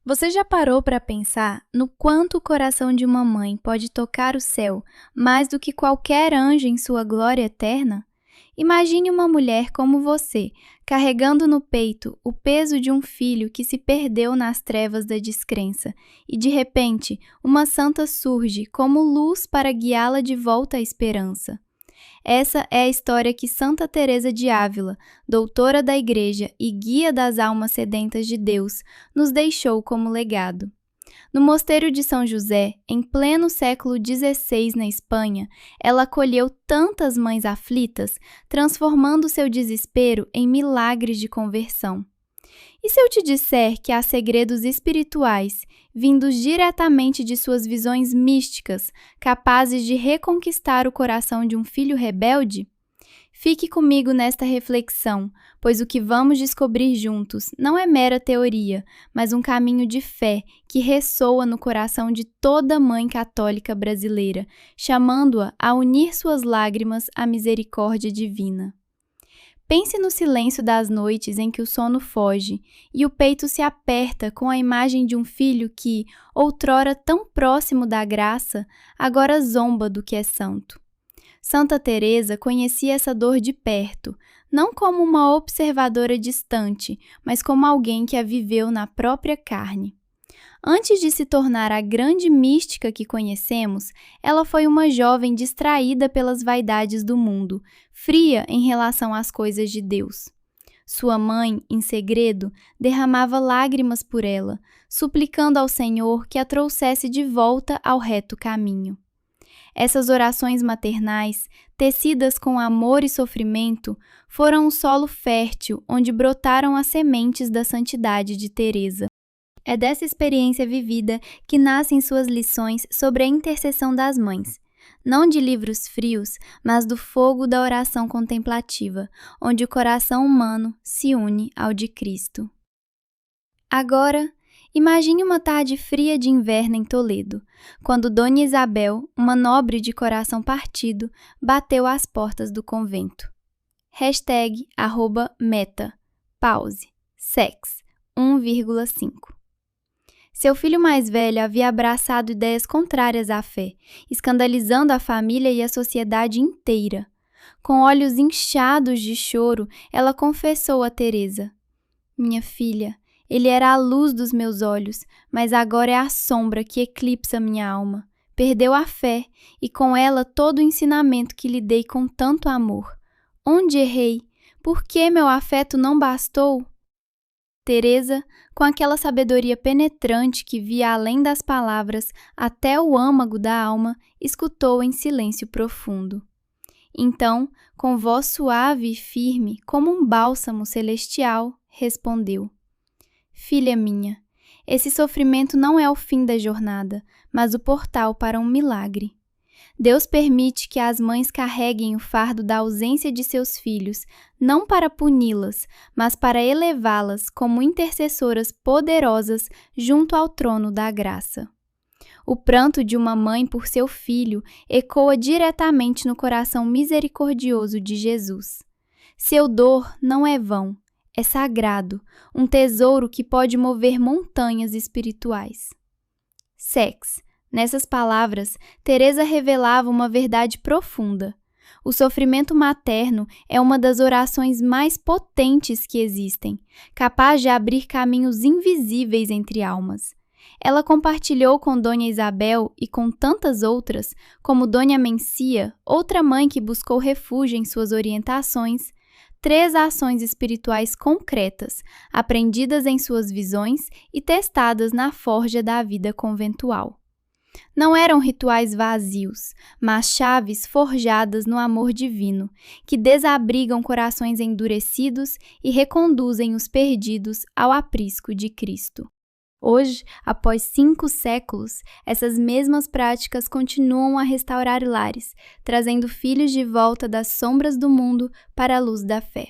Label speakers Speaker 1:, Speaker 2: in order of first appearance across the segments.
Speaker 1: Você já parou para pensar no quanto o coração de uma mãe pode tocar o céu mais do que qualquer anjo em sua glória eterna? Imagine uma mulher como você, carregando no peito o peso de um filho que se perdeu nas trevas da descrença, e de repente, uma santa surge como luz para guiá-la de volta à esperança. Essa é a história que Santa Teresa de Ávila, doutora da Igreja e guia das almas sedentas de Deus, nos deixou como legado. No mosteiro de São José, em pleno século XVI na Espanha, ela acolheu tantas mães aflitas, transformando seu desespero em milagres de conversão. E se eu te disser que há segredos espirituais, vindos diretamente de suas visões místicas, capazes de reconquistar o coração de um filho rebelde? Fique comigo nesta reflexão, pois o que vamos descobrir juntos não é mera teoria, mas um caminho de fé que ressoa no coração de toda mãe católica brasileira, chamando-a a unir suas lágrimas à misericórdia divina. Pense no silêncio das noites em que o sono foge e o peito se aperta com a imagem de um filho que, outrora tão próximo da graça, agora zomba do que é santo. Santa Teresa conhecia essa dor de perto, não como uma observadora distante, mas como alguém que a viveu na própria carne. Antes de se tornar a grande mística que conhecemos, ela foi uma jovem distraída pelas vaidades do mundo, fria em relação às coisas de Deus. Sua mãe, em segredo, derramava lágrimas por ela, suplicando ao Senhor que a trouxesse de volta ao reto caminho. Essas orações maternais, tecidas com amor e sofrimento, foram um solo fértil onde brotaram as sementes da santidade de Teresa. É dessa experiência vivida que nascem suas lições sobre a intercessão das mães, não de livros frios, mas do fogo da oração contemplativa, onde o coração humano se une ao de Cristo. Agora, imagine uma tarde fria de inverno em Toledo, quando Dona Isabel, uma nobre de coração partido, bateu às portas do convento. #meta, pause, sex, 1,5. Seu filho mais velho havia abraçado ideias contrárias à fé, escandalizando a família e a sociedade inteira. Com olhos inchados de choro, ela confessou a Teresa: "Minha filha, ele era a luz dos meus olhos, mas agora é a sombra que eclipsa minha alma. Perdeu a fé e com ela todo o ensinamento que lhe dei com tanto amor. Onde errei? Por que meu afeto não bastou?" Teresa, com aquela sabedoria penetrante que via além das palavras até o âmago da alma, escutou em silêncio profundo. Então, com voz suave e firme, como um bálsamo celestial, respondeu: "Filha minha, esse sofrimento não é o fim da jornada, mas o portal para um milagre. Deus permite que as mães carreguem o fardo da ausência de seus filhos, não para puni-las, mas para elevá-las como intercessoras poderosas junto ao trono da graça." O pranto de uma mãe por seu filho ecoa diretamente no coração misericordioso de Jesus. Seu dor não é vão, é sagrado, um tesouro que pode mover montanhas espirituais. Sex. Nessas palavras, Teresa revelava uma verdade profunda. O sofrimento materno é uma das orações mais potentes que existem, capaz de abrir caminhos invisíveis entre almas. Ela compartilhou com Dona Isabel e com tantas outras, como Dona Mencia, outra mãe que buscou refúgio em suas orientações, 3 ações espirituais concretas, aprendidas em suas visões e testadas na forja da vida conventual. Não eram rituais vazios, mas chaves forjadas no amor divino, que desabrigam corações endurecidos e reconduzem os perdidos ao aprisco de Cristo. Hoje, após 5 séculos, essas mesmas práticas continuam a restaurar lares, trazendo filhos de volta das sombras do mundo para a luz da fé.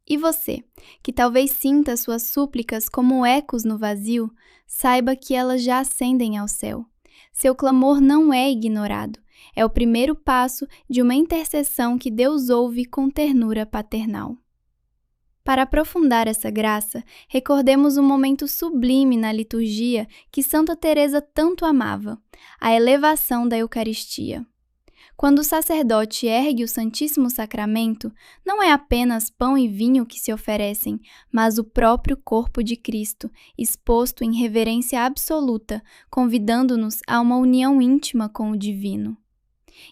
Speaker 1: E você, que talvez sinta suas súplicas como ecos no vazio, saiba que elas já ascendem ao céu. Seu clamor não é ignorado, é o primeiro passo de uma intercessão que Deus ouve com ternura paternal. Para aprofundar essa graça, recordemos um momento sublime na liturgia que Santa Teresa tanto amava, a elevação da Eucaristia. Quando o sacerdote ergue o Santíssimo Sacramento, não é apenas pão e vinho que se oferecem, mas o próprio corpo de Cristo, exposto em reverência absoluta, convidando-nos a uma união íntima com o divino.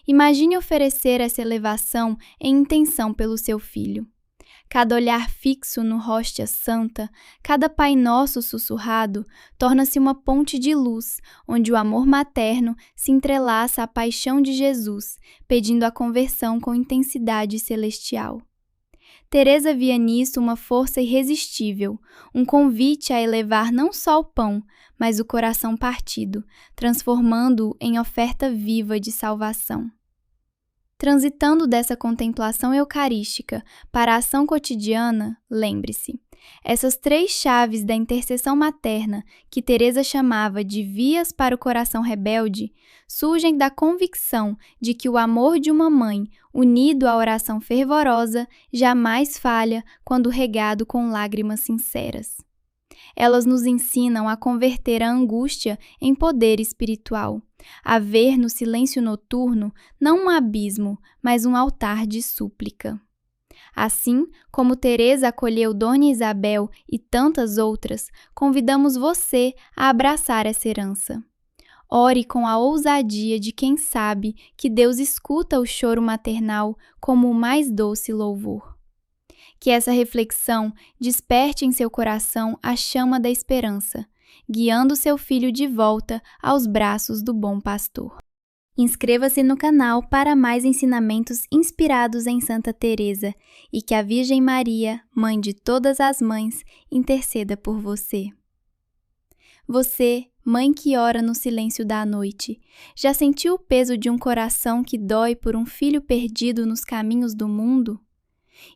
Speaker 1: Imagine oferecer essa elevação em intenção pelo seu filho. Cada olhar fixo no hóstia santa, cada Pai Nosso sussurrado, torna-se uma ponte de luz, onde o amor materno se entrelaça à paixão de Jesus, pedindo a conversão com intensidade celestial. Teresa via nisso uma força irresistível, um convite a elevar não só o pão, mas o coração partido, transformando-o em oferta viva de salvação. Transitando dessa contemplação eucarística para a ação cotidiana, lembre-se, essas 3 chaves da intercessão materna, que Teresa chamava de vias para o coração rebelde, surgem da convicção de que o amor de uma mãe, unido à oração fervorosa, jamais falha quando regado com lágrimas sinceras. Elas nos ensinam a converter a angústia em poder espiritual, a ver no silêncio noturno não um abismo, mas um altar de súplica. Assim como Teresa acolheu Dona Isabel e tantas outras, convidamos você a abraçar essa herança. Ore com a ousadia de quem sabe que Deus escuta o choro maternal como o mais doce louvor. Que essa reflexão desperte em seu coração a chama da esperança, guiando seu filho de volta aos braços do bom pastor. Inscreva-se no canal para mais ensinamentos inspirados em Santa Teresa e que a Virgem Maria, Mãe de todas as mães, interceda por você. Você, mãe que ora no silêncio da noite, já sentiu o peso de um coração que dói por um filho perdido nos caminhos do mundo?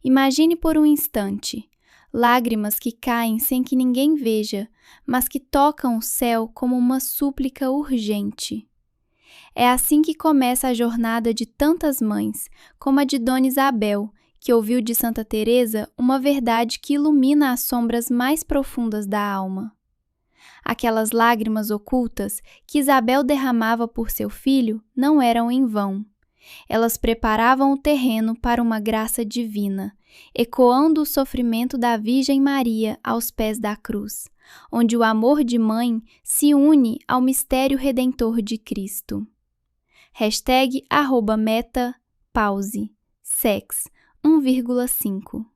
Speaker 1: Imagine por um instante, lágrimas que caem sem que ninguém veja, mas que tocam o céu como uma súplica urgente. É assim que começa a jornada de tantas mães, como a de Dona Isabel, que ouviu de Santa Teresa uma verdade que ilumina as sombras mais profundas da alma. Aquelas lágrimas ocultas que Isabel derramava por seu filho não eram em vão. Elas preparavam o terreno para uma graça divina, ecoando o sofrimento da Virgem Maria aos pés da cruz, onde o amor de mãe se une ao mistério redentor de Cristo. #meta_pause sex 1,5.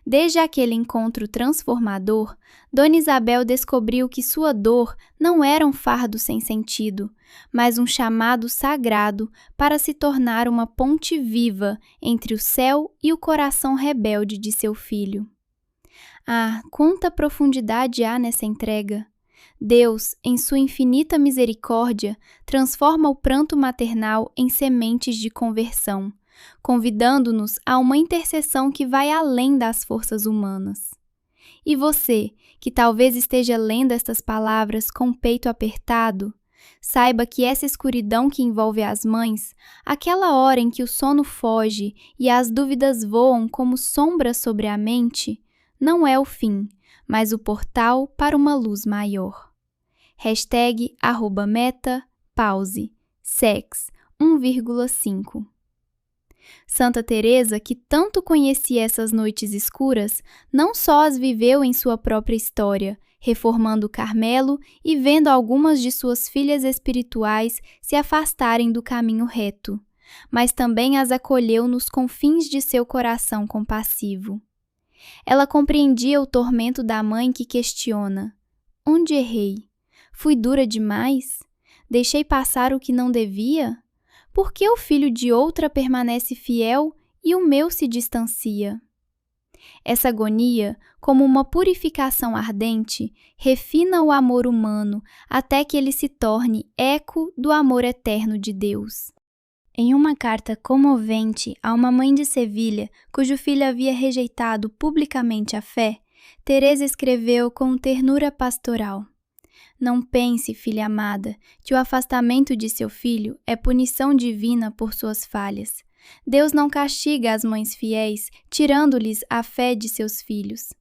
Speaker 1: Desde aquele encontro transformador, Dona Isabel descobriu que sua dor não era um fardo sem sentido, mas um chamado sagrado para se tornar uma ponte viva entre o céu e o coração rebelde de seu filho. Ah, quanta profundidade há nessa entrega! Deus, em sua infinita misericórdia, transforma o pranto maternal em sementes de conversão, convidando-nos a uma intercessão que vai além das forças humanas. E você, que talvez esteja lendo estas palavras com o peito apertado, saiba que essa escuridão que envolve as mães, aquela hora em que o sono foge e as dúvidas voam como sombras sobre a mente, não é o fim, mas o portal para uma luz maior. #meta_pause sex 1,5. Santa Teresa, que tanto conhecia essas noites escuras, não só as viveu em sua própria história, reformando o Carmelo e vendo algumas de suas filhas espirituais se afastarem do caminho reto, mas também as acolheu nos confins de seu coração compassivo. Ela compreendia o tormento da mãe que questiona: onde errei? Fui dura demais? Deixei passar o que não devia? Por que o filho de outra permanece fiel e o meu se distancia? Essa agonia, como uma purificação ardente, refina o amor humano até que ele se torne eco do amor eterno de Deus. Em uma carta comovente a uma mãe de Sevilha, cujo filho havia rejeitado publicamente a fé, Teresa escreveu com ternura pastoral: não pense, filha amada, que o afastamento de seu filho é punição divina por suas falhas. Deus não castiga as mães fiéis, tirando-lhes a fé de seus filhos.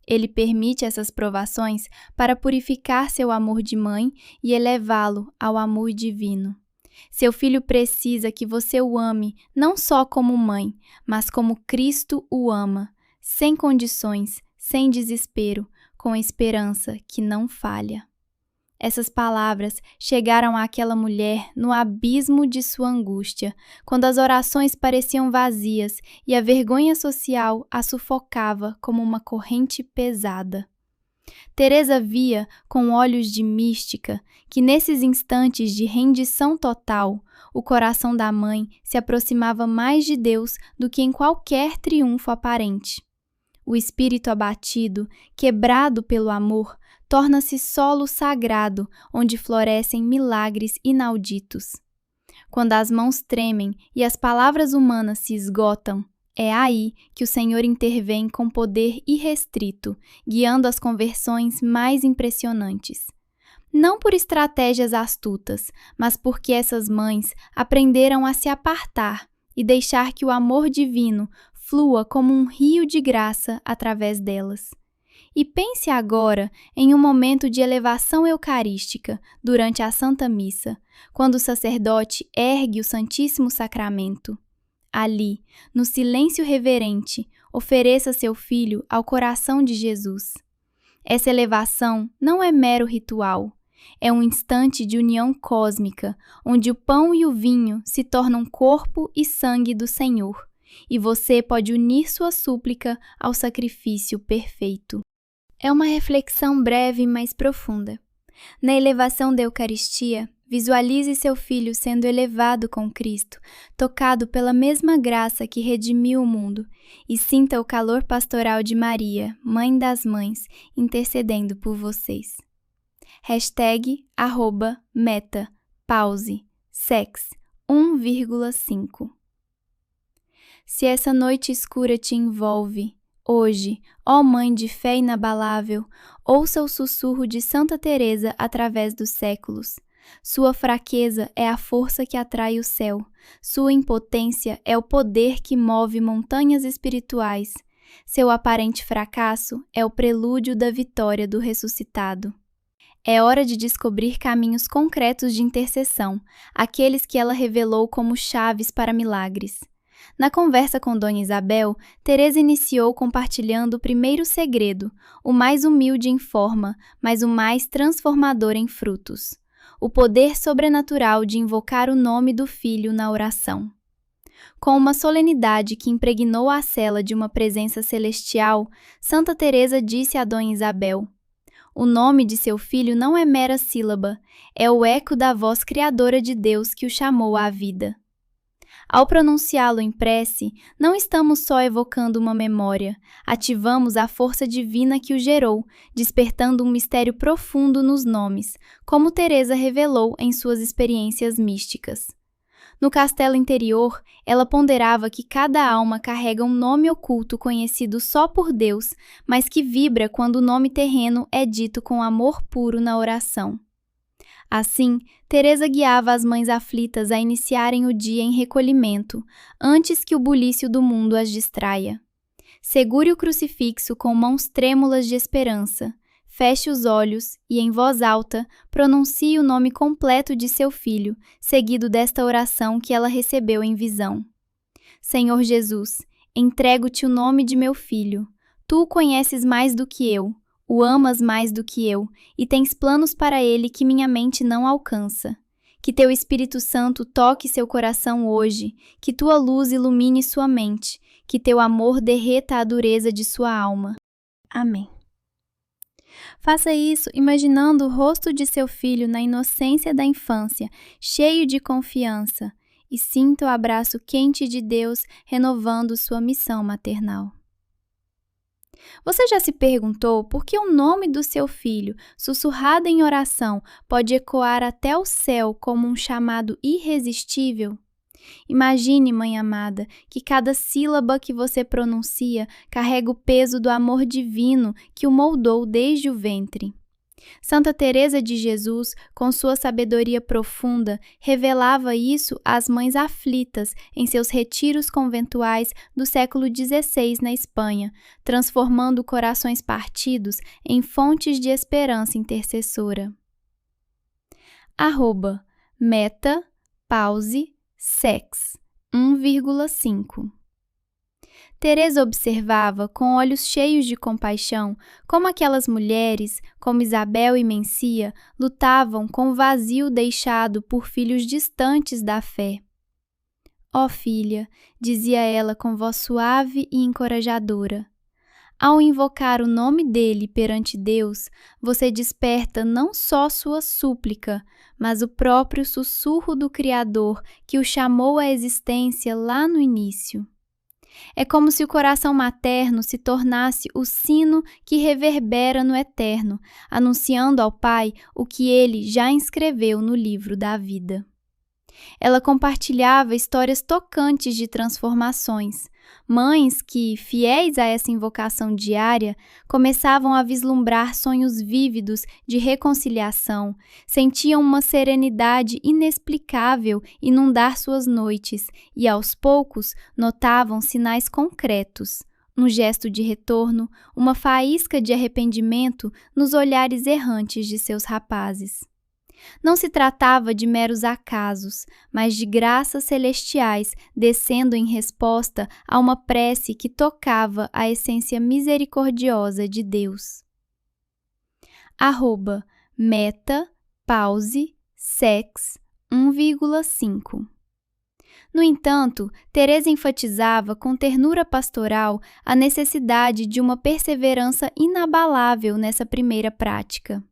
Speaker 1: Ele permite essas provações para purificar seu amor de mãe e elevá-lo ao amor divino. Seu filho precisa que você o ame não só como mãe, mas como Cristo o ama, sem condições, sem desespero, com esperança que não falha. Essas palavras chegaram àquela mulher no abismo de sua angústia, quando as orações pareciam vazias e a vergonha social a sufocava como uma corrente pesada. Teresa via, com olhos de mística, que nesses instantes de rendição total, o coração da mãe se aproximava mais de Deus do que em qualquer triunfo aparente. O espírito abatido, quebrado pelo amor, torna-se solo sagrado, onde florescem milagres inauditos. Quando as mãos tremem e as palavras humanas se esgotam, é aí que o Senhor intervém com poder irrestrito, guiando as conversões mais impressionantes. Não por estratégias astutas, mas porque essas mães aprenderam a se apartar e deixar que o amor divino flua como um rio de graça através delas. E pense agora em um momento de elevação eucarística durante a Santa Missa, quando o sacerdote ergue o Santíssimo Sacramento. Ali, no silêncio reverente, ofereça seu filho ao coração de Jesus. Essa elevação não é mero ritual, é um instante de união cósmica, onde o pão e o vinho se tornam corpo e sangue do Senhor, e você pode unir sua súplica ao sacrifício perfeito. É uma reflexão breve, mas profunda. Na elevação da Eucaristia, visualize seu filho sendo elevado com Cristo, tocado pela mesma graça que redimiu o mundo, e sinta o calor pastoral de Maria, Mãe das Mães, intercedendo por vocês. #meta_pause_sex1,5 Se essa noite escura te envolve, hoje, ó Mãe de fé inabalável, ouça o sussurro de Santa Teresa através dos séculos. Sua fraqueza é a força que atrai o céu. Sua impotência é o poder que move montanhas espirituais. Seu aparente fracasso é o prelúdio da vitória do ressuscitado. É hora de descobrir caminhos concretos de intercessão, aqueles que ela revelou como chaves para milagres. Na conversa com Dona Isabel, Teresa iniciou compartilhando o primeiro segredo, o mais humilde em forma, mas o mais transformador em frutos: o poder sobrenatural de invocar o nome do Filho na oração. Com uma solenidade que impregnou a cela de uma presença celestial, Santa Teresa disse a Dona Isabel: o nome de seu filho não é mera sílaba, é o eco da voz criadora de Deus que o chamou à vida. Ao pronunciá-lo em prece, não estamos só evocando uma memória, ativamos a força divina que o gerou, despertando um mistério profundo nos nomes, como Teresa revelou em suas experiências místicas. No castelo interior, ela ponderava que cada alma carrega um nome oculto conhecido só por Deus, mas que vibra quando o nome terreno é dito com amor puro na oração. Assim, Teresa guiava as mães aflitas a iniciarem o dia em recolhimento, antes que o bulício do mundo as distraia. Segure o crucifixo com mãos trêmulas de esperança, feche os olhos e, em voz alta, pronuncie o nome completo de seu filho, seguido desta oração que ela recebeu em visão. Senhor Jesus, entrego-te o nome de meu filho. Tu o conheces mais do que eu. O amas mais do que eu, e tens planos para ele que minha mente não alcança. Que teu Espírito Santo toque seu coração hoje, que tua luz ilumine sua mente, que teu amor derreta a dureza de sua alma. Amém. Faça isso imaginando o rosto de seu filho na inocência da infância, cheio de confiança, e sinta o abraço quente de Deus renovando sua missão maternal. Você já se perguntou por que o nome do seu filho, sussurrado em oração, pode ecoar até o céu como um chamado irresistível? Imagine, mãe amada, que cada sílaba que você pronuncia carrega o peso do amor divino que o moldou desde o ventre. Santa Teresa de Jesus, com sua sabedoria profunda, revelava isso às mães aflitas em seus retiros conventuais do século XVI na Espanha, transformando corações partidos em fontes de esperança intercessora. @meta_pause_sex 1,5 Teresa observava, com olhos cheios de compaixão, como aquelas mulheres, como Isabel e Mencia, lutavam com o vazio deixado por filhos distantes da fé. Ó filha, dizia ela com voz suave e encorajadora, ao invocar o nome dele perante Deus, você desperta não só sua súplica, mas o próprio sussurro do Criador que o chamou à existência lá no início. É como se o coração materno se tornasse o sino que reverbera no eterno, anunciando ao Pai o que ele já inscreveu no livro da vida. Ela compartilhava histórias tocantes de transformações, mães que, fiéis a essa invocação diária, começavam a vislumbrar sonhos vívidos de reconciliação, sentiam uma serenidade inexplicável inundar suas noites e, aos poucos, notavam sinais concretos. Um gesto de retorno, uma faísca de arrependimento nos olhares errantes de seus rapazes. Não se tratava de meros acasos, mas de graças celestiais descendo em resposta a uma prece que tocava a essência misericordiosa de Deus. @meta_pause_sex 1,5 No entanto, Teresa enfatizava com ternura pastoral a necessidade de uma perseverança inabalável nessa primeira prática.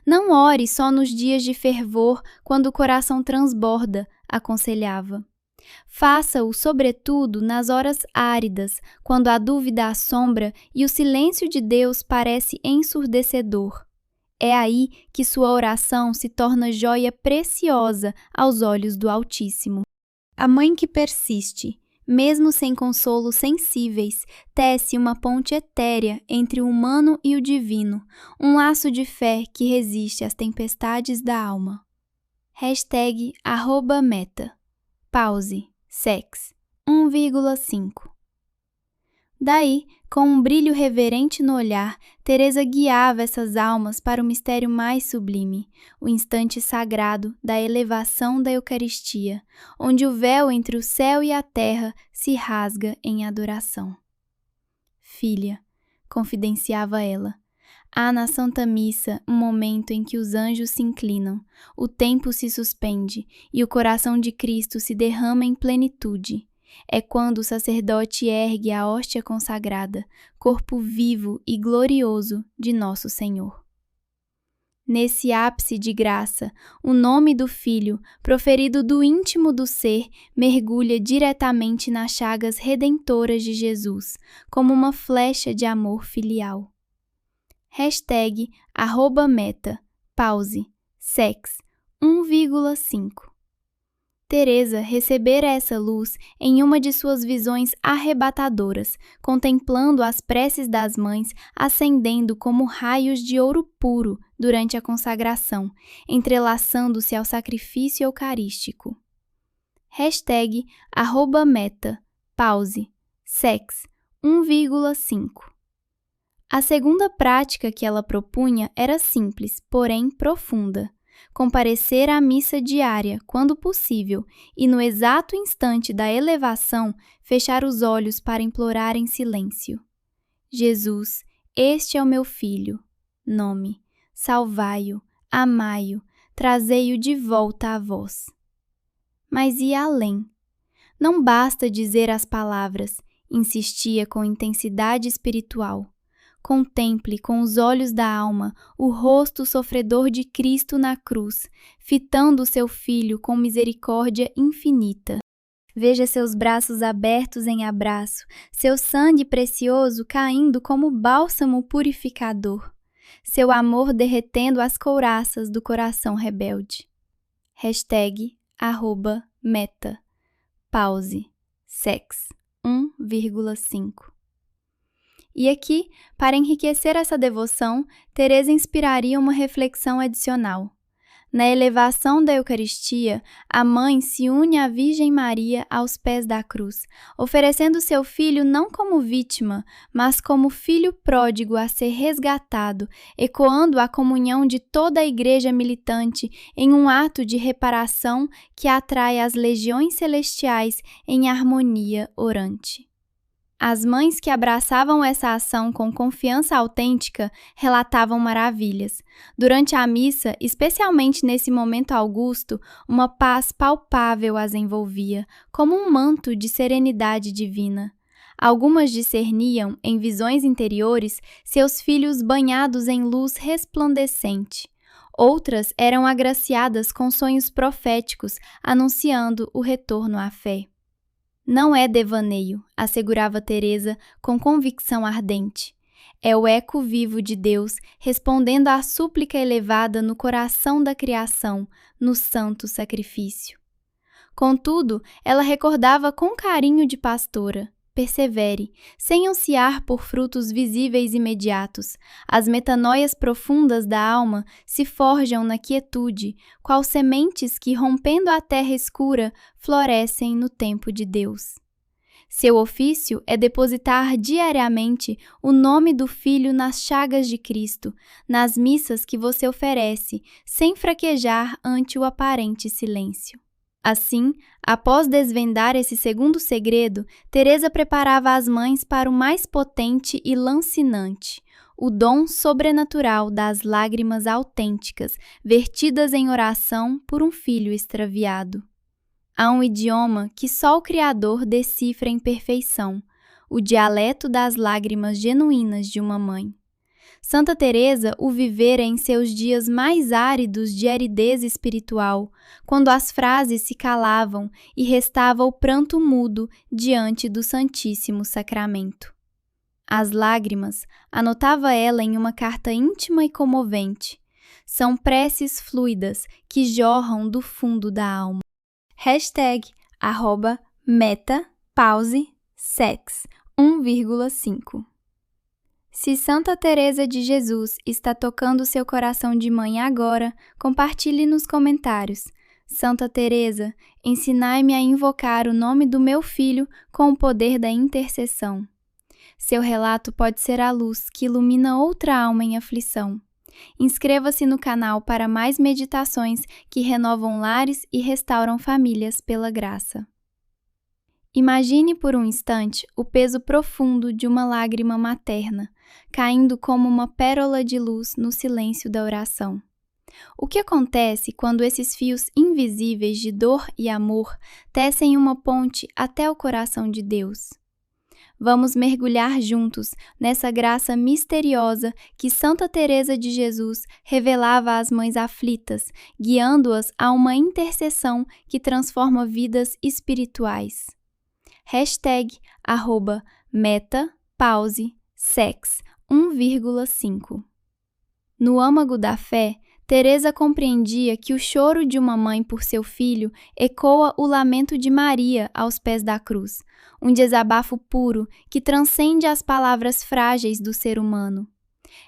Speaker 1: Não ore só nos dias de fervor, quando o coração transborda, aconselhava. Faça-o, sobretudo, nas horas áridas, quando a dúvida assombra e o silêncio de Deus parece ensurdecedor. É aí que sua oração se torna joia preciosa aos olhos do Altíssimo. A mãe que persiste, mesmo sem consolos sensíveis, tece uma ponte etérea entre o humano e o divino, um laço de fé que resiste às tempestades da alma. #meta_pause_sex 1,5 Daí, com um brilho reverente no olhar, Teresa guiava essas almas para o mistério mais sublime, o instante sagrado da elevação da Eucaristia, onde o véu entre o céu e a terra se rasga em adoração. Filha, confidenciava ela, há na Santa Missa um momento em que os anjos se inclinam, o tempo se suspende e o coração de Cristo se derrama em plenitude. É quando o sacerdote ergue a hóstia consagrada, corpo vivo e glorioso de nosso Senhor. Nesse ápice de graça, o nome do Filho, proferido do íntimo do ser, mergulha diretamente nas chagas redentoras de Jesus, como uma flecha de amor filial. #meta_pause_sex 1,5 Teresa recebera essa luz em uma de suas visões arrebatadoras, contemplando as preces das mães ascendendo como raios de ouro puro durante a consagração, entrelaçando-se ao sacrifício eucarístico. #meta_pause_sex 1,5 A segunda prática que ela propunha era simples, porém profunda. Comparecer à missa diária, quando possível, e no exato instante da elevação, fechar os olhos para implorar em silêncio. Jesus, este é o meu filho. Nome, salvai-o, amai-o, trazei-o de volta a vós. Mas ia além. Não basta dizer as palavras, insistia com intensidade espiritual. Contemple com os olhos da alma o rosto sofredor de Cristo na cruz, fitando seu Filho com misericórdia infinita. Veja seus braços abertos em abraço, seu sangue precioso caindo como bálsamo purificador, seu amor derretendo as couraças do coração rebelde. #meta_pause_sex 1,5 E aqui, para enriquecer essa devoção, Teresa inspiraria uma reflexão adicional. Na elevação da Eucaristia, a mãe se une à Virgem Maria aos pés da cruz, oferecendo seu filho não como vítima, mas como filho pródigo a ser resgatado, ecoando a comunhão de toda a Igreja militante em um ato de reparação que atrai as legiões celestiais em harmonia orante. As mães que abraçavam essa ação com confiança autêntica relatavam maravilhas. Durante a missa, especialmente nesse momento augusto, uma paz palpável as envolvia, como um manto de serenidade divina. Algumas discerniam, em visões interiores, seus filhos banhados em luz resplandecente. Outras eram agraciadas com sonhos proféticos, anunciando o retorno à fé. Não é devaneio, assegurava Teresa com convicção ardente. É o eco vivo de Deus respondendo à súplica elevada no coração da criação, no santo sacrifício. Contudo, ela recordava com carinho de pastora: persevere, sem ansiar por frutos visíveis imediatos. As metanoias profundas da alma se forjam na quietude, qual sementes que, rompendo a terra escura, florescem no tempo de Deus. Seu ofício é depositar diariamente o nome do Filho nas chagas de Cristo, nas missas que você oferece, sem fraquejar ante o aparente silêncio. Assim, após desvendar esse segundo segredo, Teresa preparava as mães para o mais potente e lancinante, o dom sobrenatural das lágrimas autênticas, vertidas em oração por um filho extraviado. Há um idioma que só o Criador decifra em perfeição, o dialeto das lágrimas genuínas de uma mãe. Santa Teresa o vivera em seus dias mais áridos de aridez espiritual, quando as frases se calavam e restava o pranto mudo diante do Santíssimo Sacramento. As lágrimas, anotava ela em uma carta íntima e comovente, são preces fluidas que jorram do fundo da alma. #meta_pause_sex 1,5 Se Santa Teresa de Jesus está tocando seu coração de mãe agora, compartilhe nos comentários. Santa Teresa, ensinai-me a invocar o nome do meu filho com o poder da intercessão. Seu relato pode ser a luz que ilumina outra alma em aflição. Inscreva-se no canal para mais meditações que renovam lares e restauram famílias pela graça. Imagine por um instante o peso profundo de uma lágrima materna, caindo como uma pérola de luz no silêncio da oração. O que acontece quando esses fios invisíveis de dor e amor tecem uma ponte até o coração de Deus? Vamos mergulhar juntos nessa graça misteriosa que Santa Teresa de Jesus revelava às mães aflitas, guiando-as a uma intercessão que transforma vidas espirituais. #meta_pause_sex 1,5 No âmago da fé, Teresa compreendia que o choro de uma mãe por seu filho ecoa o lamento de Maria aos pés da cruz, um desabafo puro que transcende as palavras frágeis do ser humano.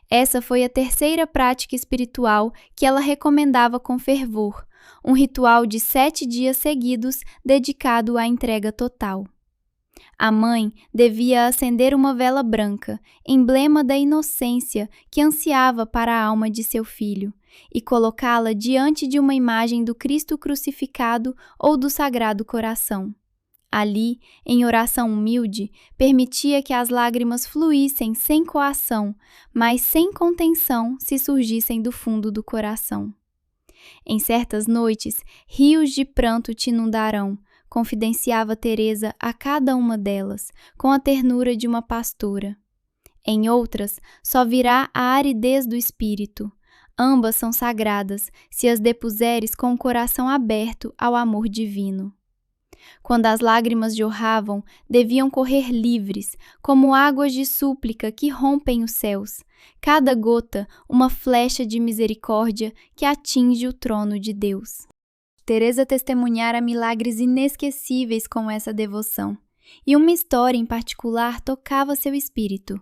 Speaker 1: Essa foi a terceira prática espiritual que ela recomendava com fervor, um ritual de 7 dias seguidos dedicado à entrega total. A mãe devia acender uma vela branca, emblema da inocência que ansiava para a alma de seu filho, e colocá-la diante de uma imagem do Cristo crucificado ou do Sagrado Coração. Ali, em oração humilde, permitia que as lágrimas fluíssem sem coação, mas sem contenção se surgissem do fundo do coração. Em certas noites, rios de pranto te inundarão, confidenciava Teresa a cada uma delas, com a ternura de uma pastora. Em outras, só virá a aridez do espírito. Ambas são sagradas, se as depuseres com o coração aberto ao amor divino. Quando as lágrimas jorravam, deviam correr livres, como águas de súplica que rompem os céus, cada gota uma flecha de misericórdia que atinge o trono de Deus. Teresa testemunhara milagres inesquecíveis com essa devoção, e uma história em particular tocava seu espírito.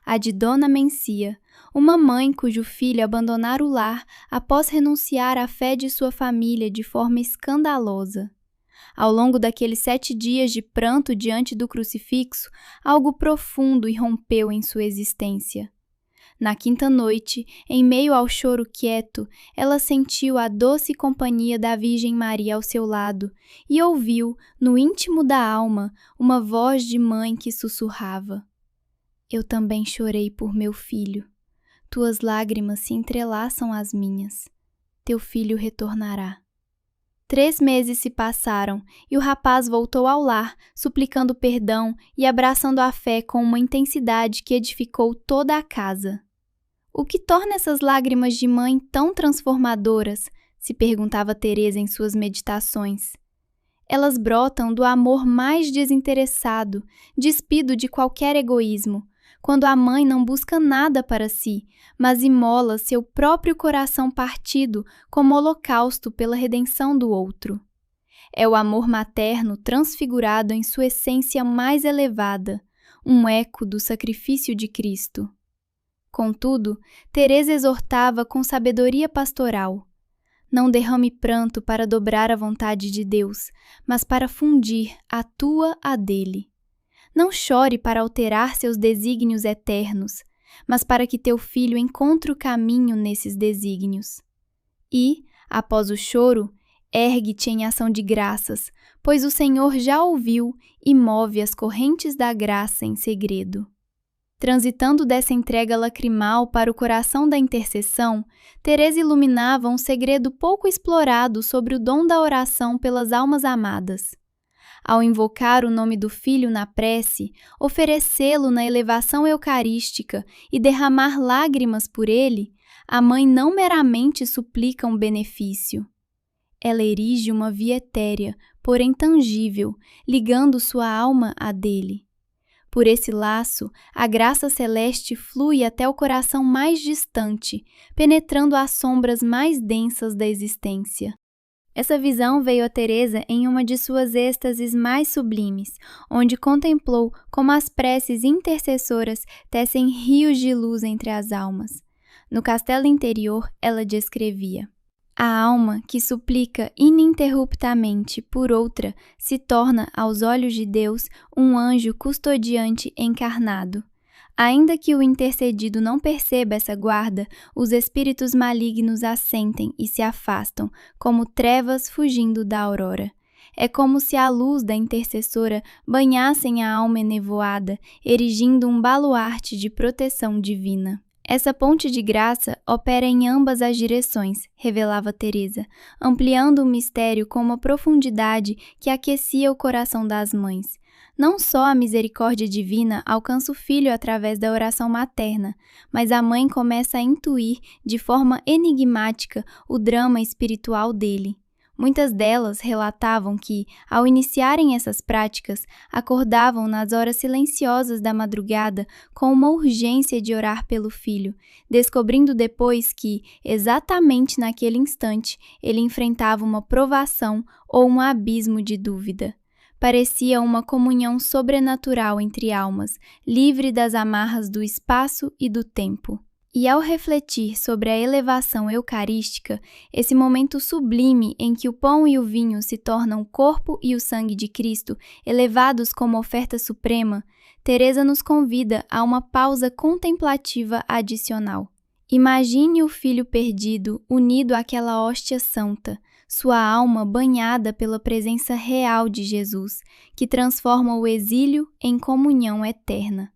Speaker 1: a de Dona Mencia, uma mãe cujo filho abandonara o lar após renunciar à fé de sua família de forma escandalosa. Ao longo daqueles 7 dias de pranto diante do crucifixo, algo profundo irrompeu em sua existência. Na quinta noite, em meio ao choro quieto, ela sentiu a doce companhia da Virgem Maria ao seu lado e ouviu, no íntimo da alma, uma voz de mãe que sussurrava: Eu também chorei por meu filho. Tuas lágrimas se entrelaçam às minhas. Teu filho retornará. 3 meses se passaram e o rapaz voltou ao lar, suplicando perdão e abraçando a fé com uma intensidade que edificou toda a casa. O que torna essas lágrimas de mãe tão transformadoras? Se perguntava Teresa em suas meditações. Elas brotam do amor mais desinteressado, despido de qualquer egoísmo, quando a mãe não busca nada para si, mas imola seu próprio coração partido como holocausto pela redenção do outro. É o amor materno transfigurado em sua essência mais elevada, um eco do sacrifício de Cristo. Contudo, Teresa exortava com sabedoria pastoral: não derrame pranto para dobrar a vontade de Deus, mas para fundir a tua à dele. Não chore para alterar seus desígnios eternos, mas para que teu filho encontre o caminho nesses desígnios. E, após o choro, ergue-te em ação de graças, pois o Senhor já ouviu e move as correntes da graça em segredo. Transitando dessa entrega lacrimal para o coração da intercessão, Teresa iluminava um segredo pouco explorado sobre o dom da oração pelas almas amadas. Ao invocar o nome do Filho na prece, oferecê-lo na elevação eucarística e derramar lágrimas por ele, a mãe não meramente suplica um benefício. Ela erige uma via etérea, porém tangível, ligando sua alma à dele. Por esse laço, a graça celeste flui até o coração mais distante, penetrando as sombras mais densas da existência. Essa visão veio a Teresa em uma de suas êxtases mais sublimes, onde contemplou como as preces intercessoras tecem rios de luz entre as almas. No castelo interior, ela descrevia: a alma que suplica ininterruptamente por outra se torna, aos olhos de Deus, um anjo custodiante encarnado. Ainda que o intercedido não perceba essa guarda, os espíritos malignos assentem e se afastam, como trevas fugindo da aurora. É como se a luz da intercessora banhassem a alma enevoada, erigindo um baluarte de proteção divina. Essa ponte de graça opera em ambas as direções, revelava Teresa, ampliando o mistério com uma profundidade que aquecia o coração das mães. Não só a misericórdia divina alcança o filho através da oração materna, mas a mãe começa a intuir, de forma enigmática, o drama espiritual dele. Muitas delas relatavam que, ao iniciarem essas práticas, acordavam nas horas silenciosas da madrugada com uma urgência de orar pelo filho, descobrindo depois que, exatamente naquele instante, ele enfrentava uma provação ou um abismo de dúvida. Parecia uma comunhão sobrenatural entre almas, livre das amarras do espaço e do tempo. E ao refletir sobre a elevação eucarística, esse momento sublime em que o pão e o vinho se tornam o corpo e o sangue de Cristo, elevados como oferta suprema, Teresa nos convida a uma pausa contemplativa adicional. Imagine o filho perdido unido àquela hóstia santa, sua alma banhada pela presença real de Jesus, que transforma o exílio em comunhão eterna.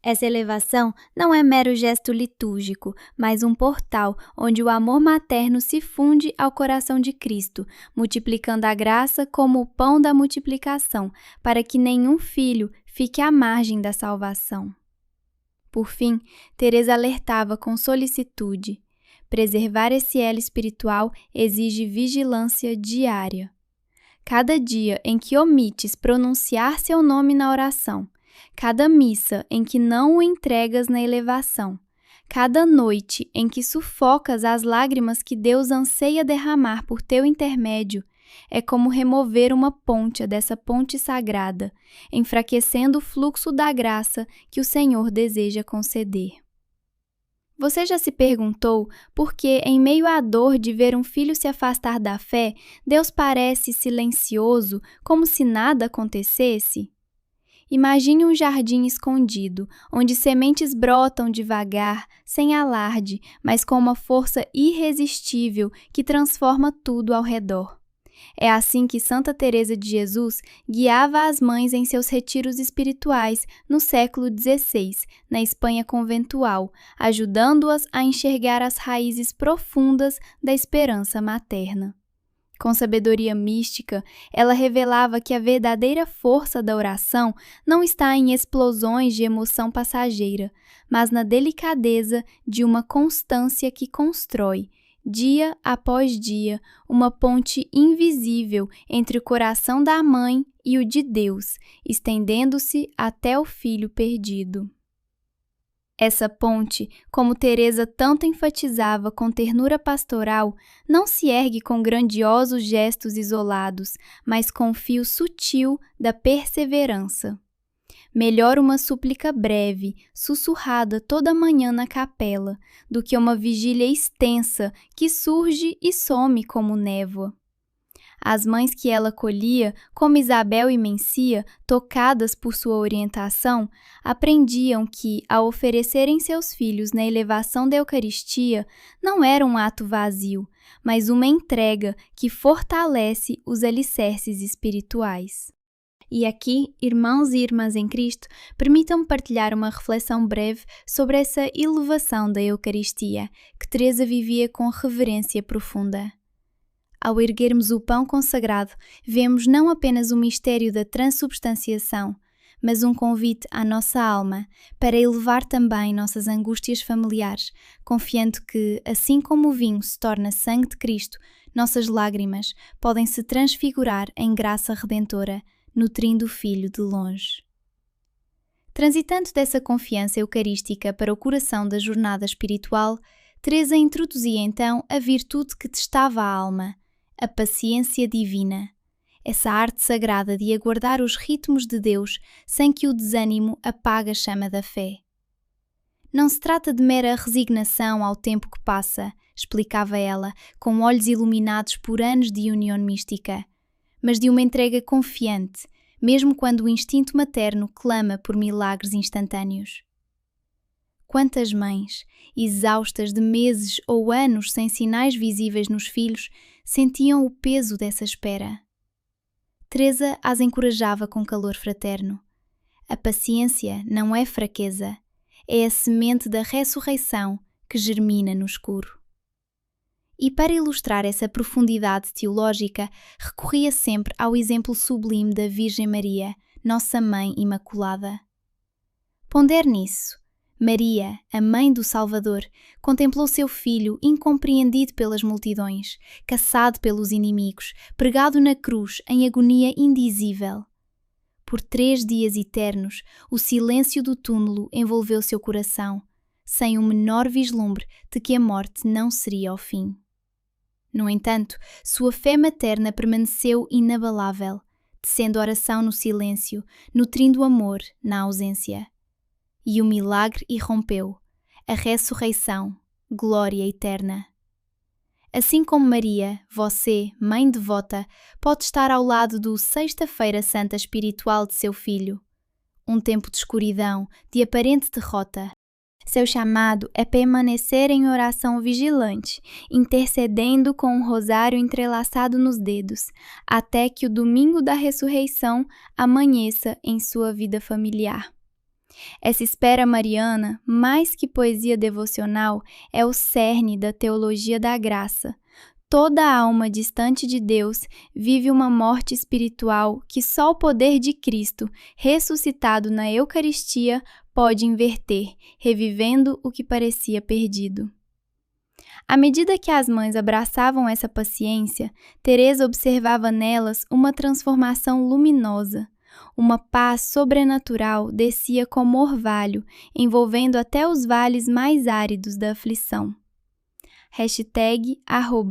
Speaker 1: Essa elevação não é mero gesto litúrgico, mas um portal onde o amor materno se funde ao coração de Cristo, multiplicando a graça como o pão da multiplicação, para que nenhum filho fique à margem da salvação. Por fim, Teresa alertava com solicitude: preservar esse elo espiritual exige vigilância diária. Cada dia em que omites pronunciar seu nome na oração, cada missa em que não o entregas na elevação, cada noite em que sufocas as lágrimas que Deus anseia derramar por teu intermédio, é como remover uma ponte dessa ponte sagrada, enfraquecendo o fluxo da graça que o Senhor deseja conceder. Você já se perguntou por que, em meio à dor de ver um filho se afastar da fé, Deus parece silencioso, como se nada acontecesse? Imagine um jardim escondido, onde sementes brotam devagar, sem alarde, mas com uma força irresistível que transforma tudo ao redor. É assim que Santa Teresa de Jesus guiava as mães em seus retiros espirituais no século XVI, na Espanha conventual, ajudando-as a enxergar as raízes profundas da esperança materna. Com sabedoria mística, ela revelava que a verdadeira força da oração não está em explosões de emoção passageira, mas na delicadeza de uma constância que constrói, dia após dia, uma ponte invisível entre o coração da mãe e o de Deus, estendendo-se até o filho perdido. Essa ponte, como Teresa tanto enfatizava com ternura pastoral, não se ergue com grandiosos gestos isolados, mas com o fio sutil da perseverança. Melhor uma súplica breve, sussurrada toda manhã na capela, do que uma vigília extensa que surge e some como névoa. As mães que ela acolhia, como Isabel e Mencia, tocadas por sua orientação, aprendiam que, ao oferecerem seus filhos na elevação da Eucaristia, não era um ato vazio, mas uma entrega que fortalece os alicerces espirituais. E aqui, irmãos e irmãs em Cristo, permitam-me partilhar uma reflexão breve sobre essa elevação da Eucaristia, que Teresa vivia com reverência profunda. Ao erguermos o pão consagrado, vemos não apenas o mistério da transubstanciação, mas um convite à nossa alma para elevar também nossas angústias familiares, confiando que, assim como o vinho se torna sangue de Cristo, nossas lágrimas podem se transfigurar em graça redentora, nutrindo o Filho de longe. Transitando dessa confiança eucarística para o coração da jornada espiritual, Teresa introduzia então a virtude que testava a alma, a paciência divina, essa arte sagrada de aguardar os ritmos de Deus sem que o desânimo apague a chama da fé. Não se trata de mera resignação ao tempo que passa, explicava ela, com olhos iluminados por anos de união mística, mas de uma entrega confiante, mesmo quando o instinto materno clama por milagres instantâneos. Quantas mães, exaustas de meses ou anos sem sinais visíveis nos filhos, sentiam o peso dessa espera. Teresa as encorajava com calor fraterno. A paciência não é fraqueza, é a semente da ressurreição que germina no escuro. E para ilustrar essa profundidade teológica, recorria sempre ao exemplo sublime da Virgem Maria, Nossa Mãe Imaculada. Pondere nisso. Maria, a mãe do Salvador, contemplou seu filho incompreendido pelas multidões, caçado pelos inimigos, pregado na cruz em agonia indizível. Por 3 dias eternos, o silêncio do túmulo envolveu seu coração, sem o menor vislumbre de que a morte não seria o fim. No entanto, sua fé materna permaneceu inabalável, tecendo oração no silêncio, nutrindo amor na ausência. E o milagre irrompeu, a ressurreição, glória eterna. Assim como Maria, você, mãe devota, pode estar ao lado do Sexta-feira Santa espiritual de seu filho. Um tempo de escuridão, de aparente derrota. Seu chamado é permanecer em oração vigilante, intercedendo com um rosário entrelaçado nos dedos, até que o domingo da ressurreição amanheça em sua vida familiar. Essa espera mariana, mais que poesia devocional, é o cerne da teologia da graça. Toda alma distante de Deus vive uma morte espiritual que só o poder de Cristo, ressuscitado na Eucaristia, pode inverter, revivendo o que parecia perdido. À medida que as mães abraçavam essa paciência, Teresa observava nelas uma transformação luminosa. Uma paz sobrenatural descia como orvalho, envolvendo até os vales mais áridos da aflição.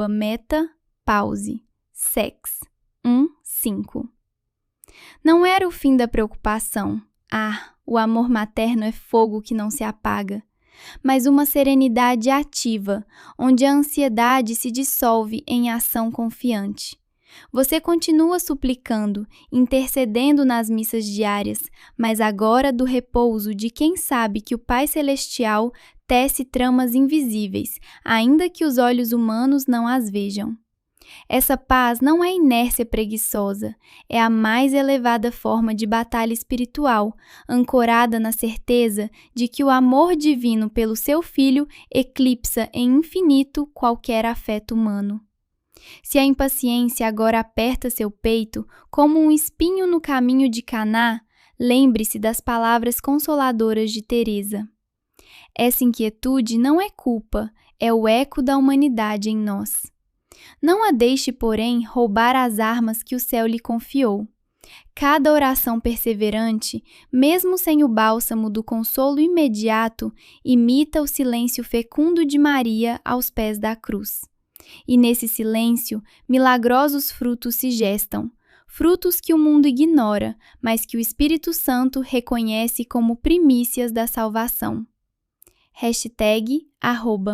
Speaker 1: #metapause. Sex 1:5. Não era o fim da preocupação. O amor materno é fogo que não se apaga. Mas uma serenidade ativa, onde a ansiedade se dissolve em ação confiante. Você continua suplicando, intercedendo nas missas diárias, mas agora do repouso de quem sabe que o Pai Celestial tece tramas invisíveis, ainda que os olhos humanos não as vejam. Essa paz não é inércia preguiçosa, é a mais elevada forma de batalha espiritual, ancorada na certeza de que o amor divino pelo seu Filho eclipsa em infinito qualquer afeto humano. Se a impaciência agora aperta seu peito como um espinho no caminho de Caná, lembre-se das palavras consoladoras de Teresa. Essa inquietude não é culpa, é o eco da humanidade em nós. Não a deixe, porém, roubar as armas que o céu lhe confiou. Cada oração perseverante, mesmo sem o bálsamo do consolo imediato, imita o silêncio fecundo de Maria aos pés da cruz. E nesse silêncio, milagrosos frutos se gestam, frutos que o mundo ignora, mas que o Espírito Santo reconhece como primícias da salvação.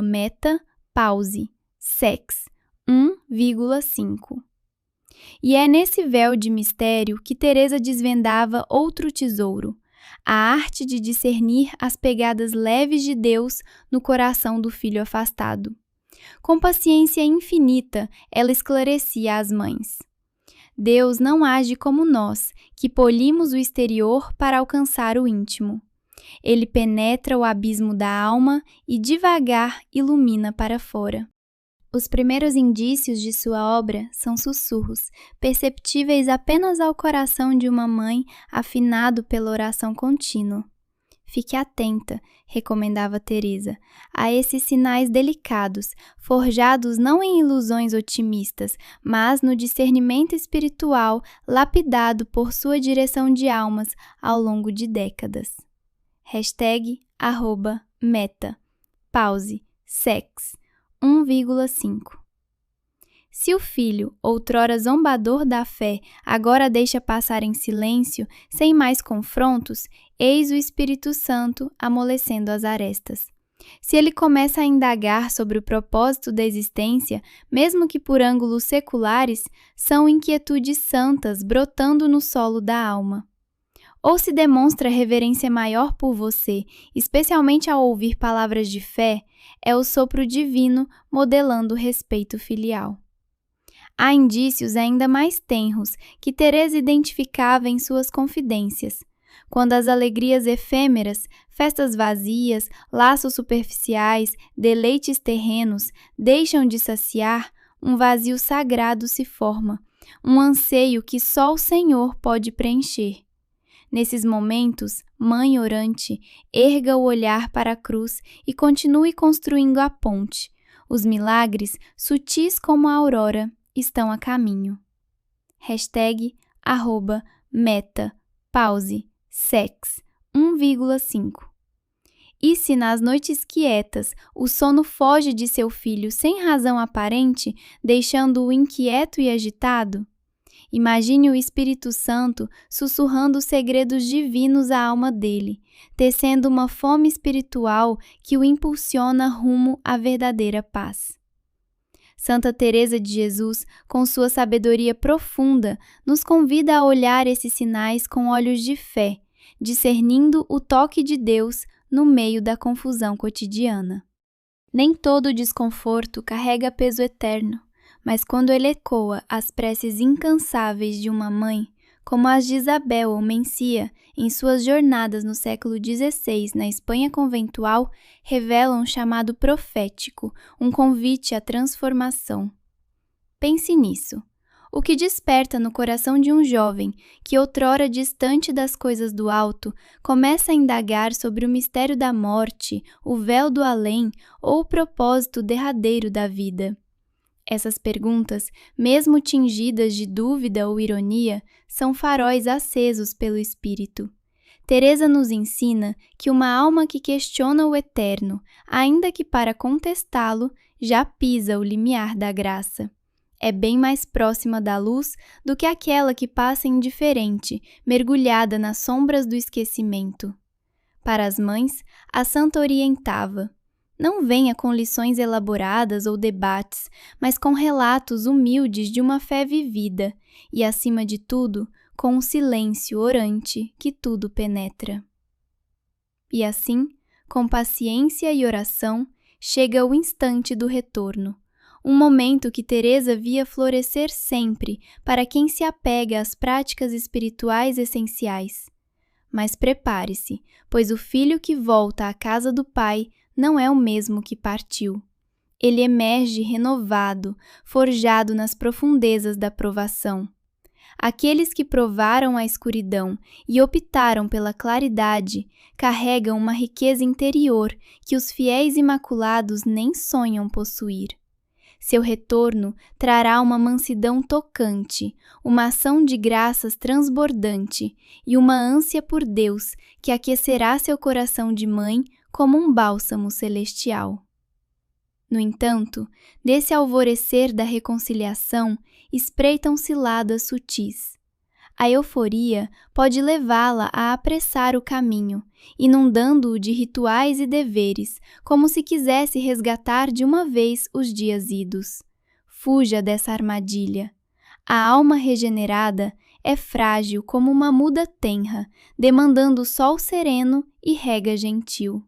Speaker 1: #meta_pause sex 1,5. E é nesse véu de mistério que Teresa desvendava outro tesouro, a arte de discernir as pegadas leves de Deus no coração do filho afastado. Com paciência infinita, ela esclarecia às mães. Deus não age como nós, que polimos o exterior para alcançar o íntimo. Ele penetra o abismo da alma e devagar ilumina para fora. Os primeiros indícios de sua obra são sussurros, perceptíveis apenas ao coração de uma mãe afinado pela oração contínua. Fique atenta, recomendava Teresa, a esses sinais delicados, forjados não em ilusões otimistas, mas no discernimento espiritual lapidado por sua direção de almas ao longo de décadas. #meta_pause sex 1,5. Se o filho, outrora zombador da fé, agora deixa passar em silêncio, sem mais confrontos, eis o Espírito Santo amolecendo as arestas. Se ele começa a indagar sobre o propósito da existência, mesmo que por ângulos seculares, são inquietudes santas brotando no solo da alma. Ou se demonstra reverência maior por você, especialmente ao ouvir palavras de fé, é o sopro divino modelando o respeito filial. Há indícios ainda mais tenros que Teresa identificava em suas confidências. Quando as alegrias efêmeras, festas vazias, laços superficiais, deleites terrenos deixam de saciar, um vazio sagrado se forma, um anseio que só o Senhor pode preencher. Nesses momentos, mãe orante, erga o olhar para a cruz e continue construindo a ponte. Os milagres, sutis como a aurora, estão a caminho. #meta_pause sex 1,5. E se nas noites quietas o sono foge de seu filho sem razão aparente, deixando-o inquieto e agitado? Imagine o Espírito Santo sussurrando os segredos divinos à alma dele, tecendo uma fome espiritual que o impulsiona rumo à verdadeira paz. Santa Teresa de Jesus, com sua sabedoria profunda, nos convida a olhar esses sinais com olhos de fé, discernindo o toque de Deus no meio da confusão cotidiana. Nem todo desconforto carrega peso eterno, mas quando ele ecoa as preces incansáveis de uma mãe, como as de Isabel ou Mencia, em suas jornadas no século XVI na Espanha conventual, revelam um chamado profético, um convite à transformação. Pense nisso. O que desperta no coração de um jovem, que outrora distante das coisas do alto, começa a indagar sobre o mistério da morte, o véu do além ou o propósito derradeiro da vida? Essas perguntas, mesmo tingidas de dúvida ou ironia, são faróis acesos pelo Espírito. Teresa nos ensina que uma alma que questiona o eterno, ainda que para contestá-lo, já pisa o limiar da graça. É bem mais próxima da luz do que aquela que passa indiferente, mergulhada nas sombras do esquecimento. Para as mães, a santa orientava: não venha com lições elaboradas ou debates, mas com relatos humildes de uma fé vivida e, acima de tudo, com um silêncio orante que tudo penetra. E assim, com paciência e oração, chega o instante do retorno, um momento que Teresa via florescer sempre para quem se apega às práticas espirituais essenciais. Mas prepare-se, pois o filho que volta à casa do Pai não é o mesmo que partiu. Ele emerge renovado, forjado nas profundezas da provação. Aqueles que provaram a escuridão e optaram pela claridade carregam uma riqueza interior que os fiéis imaculados nem sonham possuir. Seu retorno trará uma mansidão tocante, uma ação de graças transbordante e uma ânsia por Deus que aquecerá seu coração de mãe como um bálsamo celestial. No entanto, desse alvorecer da reconciliação espreitam ciladas sutis. A euforia pode levá-la a apressar o caminho, inundando-o de rituais e deveres, como se quisesse resgatar de uma vez os dias idos. Fuja dessa armadilha. A alma regenerada é frágil como uma muda tenra, demandando sol sereno e rega gentil.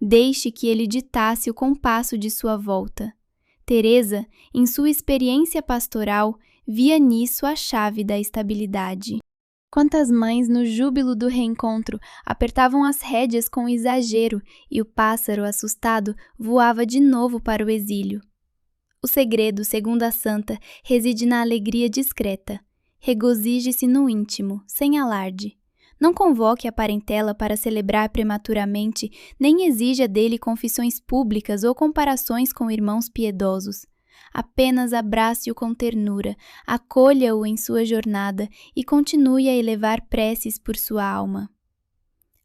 Speaker 1: Deixe que ele ditasse o compasso de sua volta. Teresa, em sua experiência pastoral, via nisso a chave da estabilidade. Quantas mães, no júbilo do reencontro, apertavam as rédeas com exagero e o pássaro, assustado, voava de novo para o exílio. O segredo, segundo a santa, reside na alegria discreta. Regozije-se no íntimo, sem alarde. Não convoque a parentela para celebrar prematuramente, nem exija dele confissões públicas ou comparações com irmãos piedosos. Apenas abrace-o com ternura, acolha-o em sua jornada e continue a elevar preces por sua alma.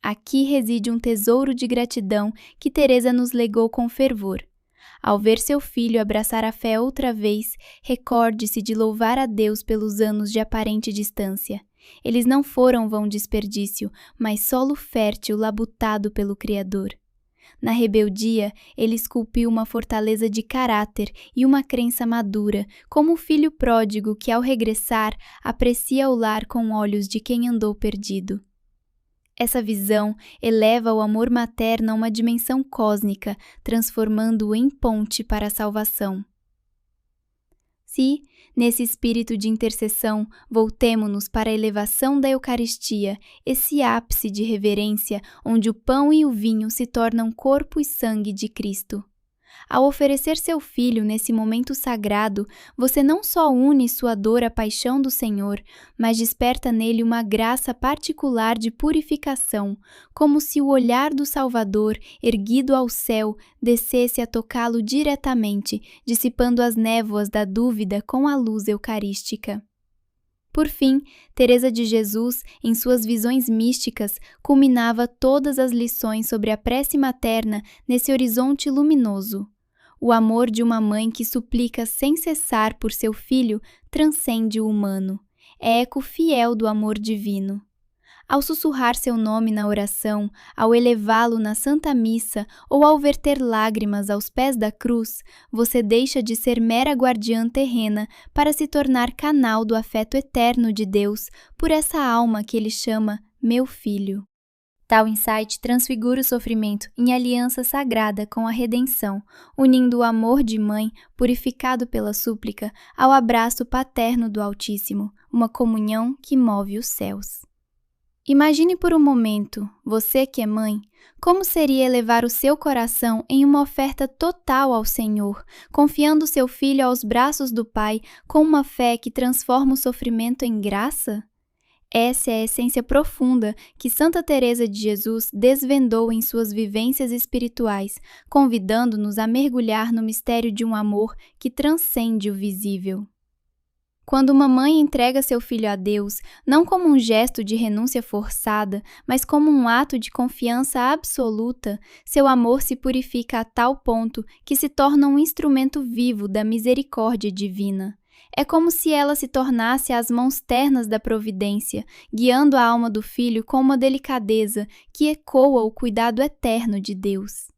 Speaker 1: Aqui reside um tesouro de gratidão que Teresa nos legou com fervor. Ao ver seu filho abraçar a fé outra vez, recorde-se de louvar a Deus pelos anos de aparente distância. Eles não foram vão desperdício, mas solo fértil labutado pelo Criador. Na rebeldia, ele esculpiu uma fortaleza de caráter e uma crença madura, como o filho pródigo que, ao regressar, aprecia o lar com olhos de quem andou perdido. Essa visão eleva o amor materno a uma dimensão cósmica, transformando-o em ponte para a salvação. Se, nesse espírito de intercessão, voltemo-nos para a elevação da Eucaristia, esse ápice de reverência onde o pão e o vinho se tornam corpo e sangue de Cristo. Ao oferecer seu filho nesse momento sagrado, você não só une sua dor à paixão do Senhor, mas desperta nele uma graça particular de purificação, como se o olhar do Salvador, erguido ao céu, descesse a tocá-lo diretamente, dissipando as névoas da dúvida com a luz eucarística. Por fim, Teresa de Jesus, em suas visões místicas, culminava todas as lições sobre a prece materna nesse horizonte luminoso. O amor de uma mãe que suplica sem cessar por seu filho transcende o humano. É eco fiel do amor divino. Ao sussurrar seu nome na oração, ao elevá-lo na Santa Missa ou ao verter lágrimas aos pés da cruz, você deixa de ser mera guardiã terrena para se tornar canal do afeto eterno de Deus por essa alma que ele chama meu filho. Tal insight transfigura o sofrimento em aliança sagrada com a redenção, unindo o amor de mãe, purificado pela súplica, ao abraço paterno do Altíssimo, uma comunhão que move os céus. Imagine por um momento, você que é mãe, como seria elevar o seu coração em uma oferta total ao Senhor, confiando seu filho aos braços do Pai com uma fé que transforma o sofrimento em graça? Essa é a essência profunda que Santa Teresa de Jesus desvendou em suas vivências espirituais, convidando-nos a mergulhar no mistério de um amor que transcende o visível. Quando uma mãe entrega seu filho a Deus, não como um gesto de renúncia forçada, mas como um ato de confiança absoluta, seu amor se purifica a tal ponto que se torna um instrumento vivo da misericórdia divina. É como se ela se tornasse as mãos ternas da providência, guiando a alma do filho com uma delicadeza que ecoa o cuidado eterno de Deus.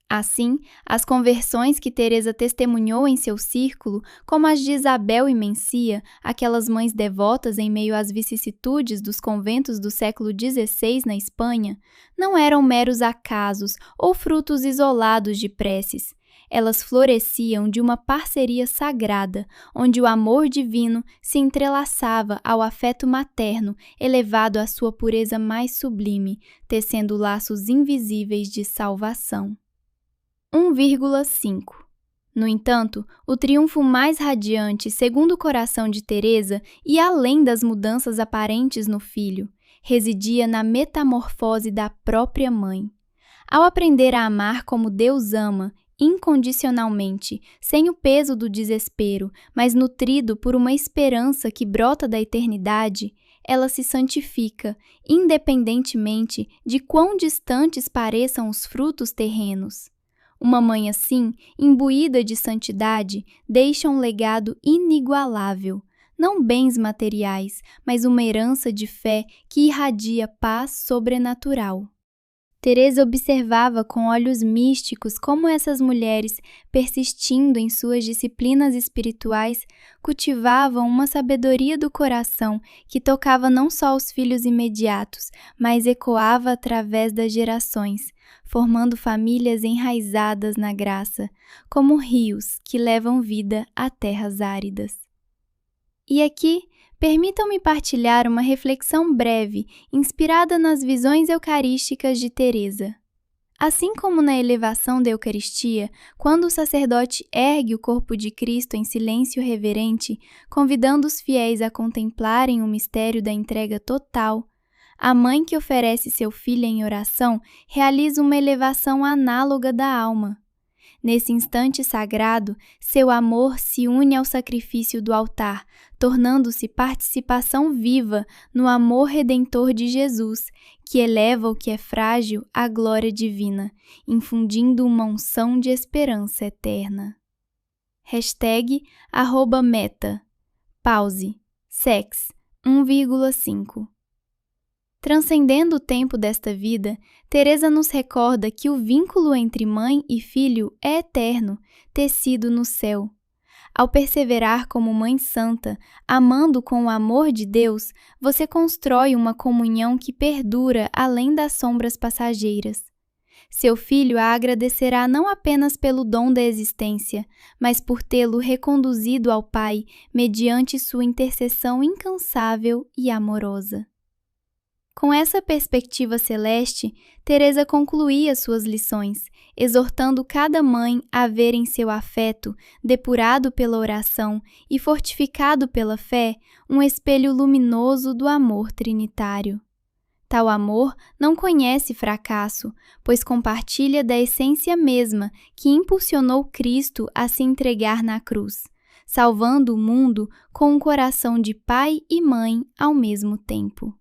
Speaker 1: Assim, as conversões que Teresa testemunhou em seu círculo, como as de Isabel e Mencia, aquelas mães devotas em meio às vicissitudes dos conventos do século XVI na Espanha, não eram meros acasos ou frutos isolados de preces. Elas floresciam de uma parceria sagrada, onde o amor divino se entrelaçava ao afeto materno, elevado à sua pureza mais sublime, tecendo laços invisíveis de salvação. 1,5. No entanto, o triunfo mais radiante, segundo o coração de Teresa, e além das mudanças aparentes no filho, residia na metamorfose da própria mãe. Ao aprender a amar como Deus ama, incondicionalmente, sem o peso do desespero, mas nutrido por uma esperança que brota da eternidade, ela se santifica, independentemente de quão distantes pareçam os frutos terrenos. Uma mãe assim, imbuída de santidade, deixa um legado inigualável, não bens materiais, mas uma herança de fé que irradia paz sobrenatural. Teresa observava com olhos místicos como essas mulheres, persistindo em suas disciplinas espirituais, cultivavam uma sabedoria do coração que tocava não só os filhos imediatos, mas ecoava através das gerações, formando famílias enraizadas na graça, como rios que levam vida a terras áridas. E aqui, permitam-me partilhar uma reflexão breve, inspirada nas visões eucarísticas de Teresa. Assim como na elevação da Eucaristia, quando o sacerdote ergue o corpo de Cristo em silêncio reverente, convidando os fiéis a contemplarem o mistério da entrega total, a mãe que oferece seu filho em oração realiza uma elevação análoga da alma. Nesse instante sagrado, seu amor se une ao sacrifício do altar, tornando-se participação viva no amor redentor de Jesus, que eleva o que é frágil à glória divina, infundindo uma unção de esperança eterna. #meta. Pause. Sex. 1,5. Transcendendo o tempo desta vida, Teresa nos recorda que o vínculo entre mãe e filho é eterno, tecido no céu. Ao perseverar como mãe santa, amando com o amor de Deus, você constrói uma comunhão que perdura além das sombras passageiras. Seu filho a agradecerá não apenas pelo dom da existência, mas por tê-lo reconduzido ao Pai mediante sua intercessão incansável e amorosa. Com essa perspectiva celeste, Teresa concluía suas lições, exortando cada mãe a ver em seu afeto, depurado pela oração e fortificado pela fé, um espelho luminoso do amor trinitário. Tal amor não conhece fracasso, pois compartilha da essência mesma que impulsionou Cristo a se entregar na cruz, salvando o mundo com um coração de pai e mãe ao mesmo tempo.